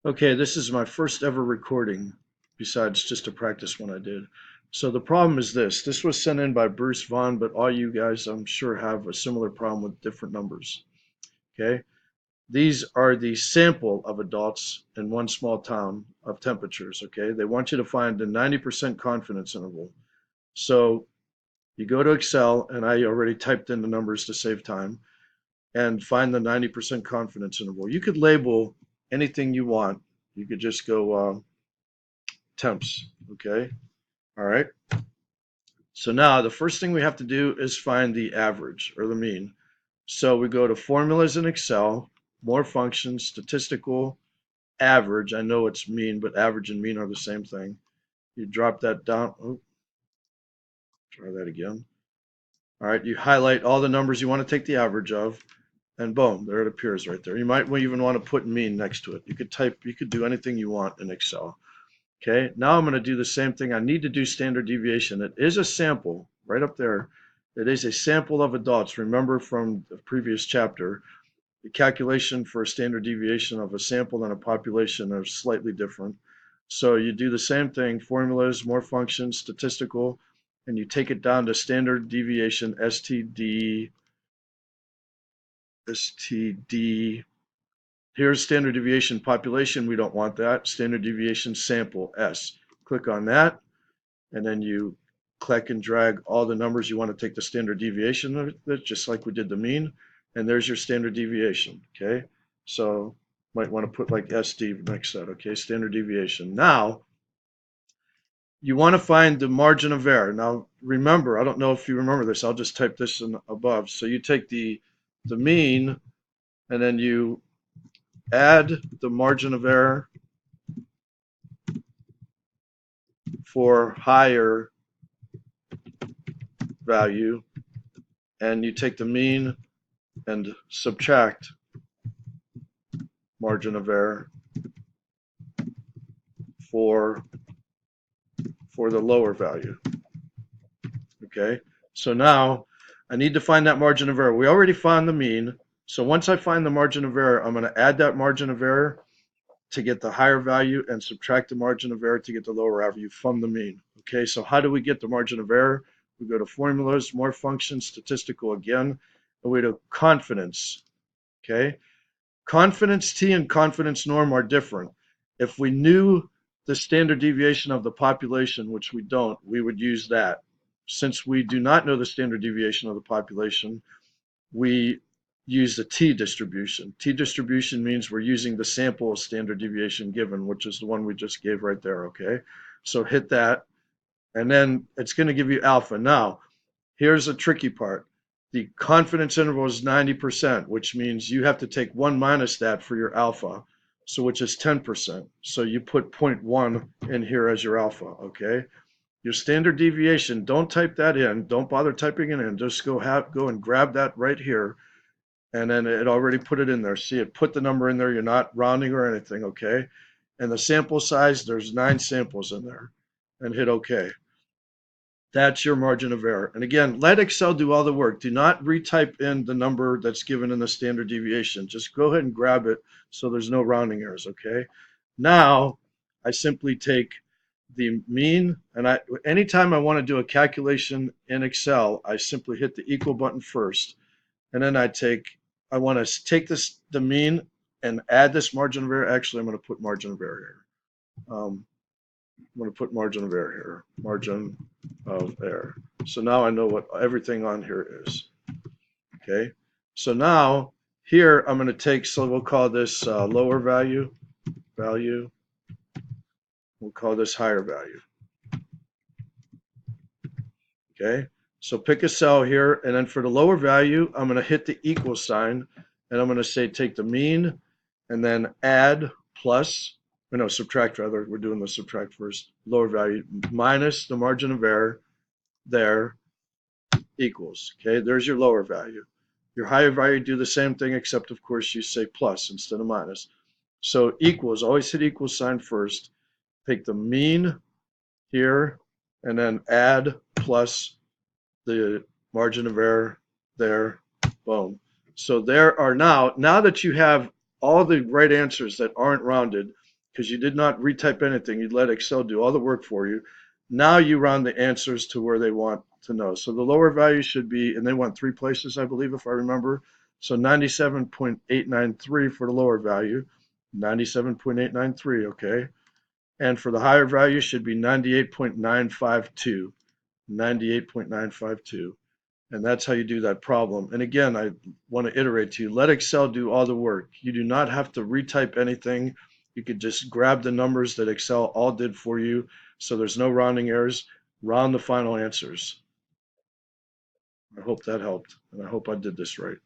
Okay, this is my first ever recording, besides just a practice one I did. So the problem is this. This was sent in by Bruce Vaughn, but all you guys, I'm sure, have a similar problem with different numbers. Okay? These are the sample of adults in one small town of temperatures. Okay? They want you to find the 90% confidence interval. So you go to Excel, and I already typed in the numbers to save time, and find the 90% confidence interval. You could label anything you want. You could just go temps. Okay. All right. So now the first thing we have to do is find the average or the mean. So we go to formulas in Excel, more functions, statistical, average. I know it's mean, but average and mean are the same thing. You drop that down. Oh, try that again. All right. You highlight all the numbers you want to take the average of, and boom, there it appears right there. You might even want to put mean next to it. You could do anything you want in Excel. Okay, now I'm going to do the same thing. I need to do standard deviation. It is a sample right up there. It is a sample of adults. Remember from the previous chapter, the calculation for a standard deviation of a sample and a population are slightly different. So you do the same thing, formulas, more functions, statistical, and you take it down to standard deviation, STD. Here's standard deviation population. We don't want that. Standard deviation sample, S. Click on that, and then you click and drag all the numbers you want to take the standard deviation of it, just like we did the mean, and there's your standard deviation. Okay, so might want to put like SD next to that. Okay, standard deviation. Now you want to find the margin of error. Now remember, I don't know if you remember this. I'll just type this in above. So you take the mean, and then you add the margin of error for higher value, and you take the mean and subtract margin of error for the lower value. Okay, so now I need to find that margin of error. We already found the mean, so once I find the margin of error, I'm going to add that margin of error to get the higher value and subtract the margin of error to get the lower value from the mean. Okay, so how do we get the margin of error? We go to formulas, more functions, statistical again, and we go to confidence. Okay, confidence T and confidence norm are different. If we knew the standard deviation of the population, which we don't, we would use that. Since we do not know the standard deviation of the population, we use the T distribution. T distribution means we're using the sample standard deviation given, which is the one we just gave right there, okay? So hit that, and then it's going to give you alpha. Now, here's a tricky part. The confidence interval is 90%, which means you have to take 1 minus that for your alpha, so which is 10%. So you put 0.1 in here as your alpha, okay? Your standard deviation, don't type that in. Don't bother typing it in. Just go and grab that right here, and then it already put it in there. See, it put the number in there. You're not rounding or anything, okay? And the sample size, there's 9 samples in there, and hit OK. That's your margin of error. And again, let Excel do all the work. Do not retype in the number that's given in the standard deviation. Just go ahead and grab it so there's no rounding errors, okay? Now, I simply take the mean, and anytime I want to do a calculation in Excel, I simply hit the equal button first, and then I want to take the mean and add this margin of error. Actually, I'm going to put margin of error here. I'm going to put margin of error here, margin of error. So now I know what everything on here is. Okay, so now here I'm going to take, so we'll call this lower value. We'll call this higher value. Okay, so pick a cell here, and then for the lower value, I'm going to hit the equal sign, and I'm going to say take the mean, and then add plus, no, subtract rather, we're doing the subtract first, lower value, minus the margin of error, there, equals. Okay, there's your lower value. Your higher value, do the same thing, except of course you say plus instead of minus. So equals, always hit equal sign first, take the mean here, and then add plus the margin of error there, boom. So there are now that you have all the right answers that aren't rounded, because you did not retype anything. You let Excel do all the work for you. Now you round the answers to where they want to know. So the lower value should be, and they want three places, I believe, if I remember. So 97.893 for the lower value, 97.893, okay. And for the higher value should be 98.952, 98.952. And that's how you do that problem. And again, I want to iterate to you, let Excel do all the work. You do not have to retype anything. You could just grab the numbers that Excel all did for you. So there's no rounding errors. Round the final answers. I hope that helped. And I hope I did this right.